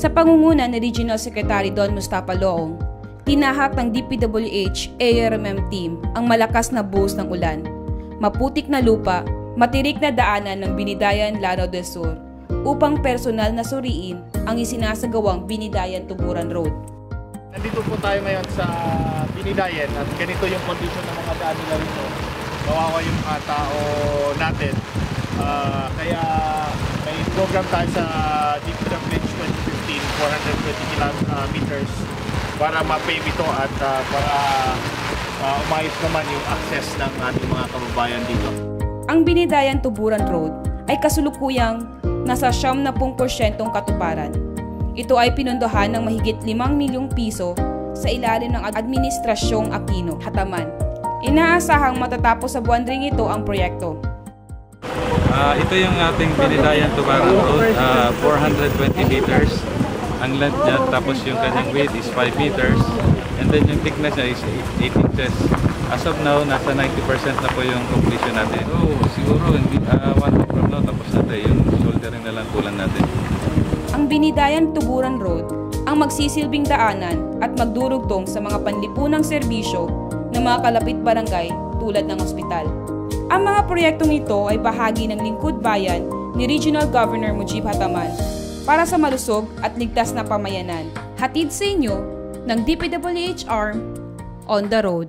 Sa pangunguna ni Regional Secretary Don Mustafa Loong, tinahak ng DPWH ARMM team ang malakas na buhos ng ulan, maputik na lupa, matirik na daanan ng Binidayan Lanao del Sur upang personal na suriin ang isinasagawang Binidayan Tuburan Road. Nandito po tayo ngayon sa Binidayan at ganito yung kondisyon ng mga daan nila rito. Kawawa yung mga tao natin. Kaya may program tayo sa DPWH 2015, 420 kilometers para ma-pave ito at para umayos naman yung access ng ating mga kababayan dito. Ang Binidayan Tuburan Road ay kasulukuyang nasa 70% katuparan. Ito ay pinondohan ng mahigit 5 milyong piso sa ilalim ng Administrasyong Aquino, Hataman. Inaasahang matatapos sa buwan ring ito ang proyekto. Ito yung ating Binidayan Tuburan Road, 420 meters ang length niya, tapos yung kanyang width is 5 meters, and then yung thickness niya is 8 inches. As of now, nasa 90% na po yung completion natin. So, siguro, one week from now, tapos natin yung soldering na lang kulang natin. Ang Binidayan Tuburan Road ang magsisilbing daanan at magdurugtong sa mga panlipunang serbisyo ng mga kalapit barangay tulad ng ospital. Ang mga proyektong ito ay bahagi ng lingkod bayan ni Regional Governor Mujib Hataman para sa malusog at ligtas na pamayanan. Hatid sa inyo ng DPWH ARM on the road.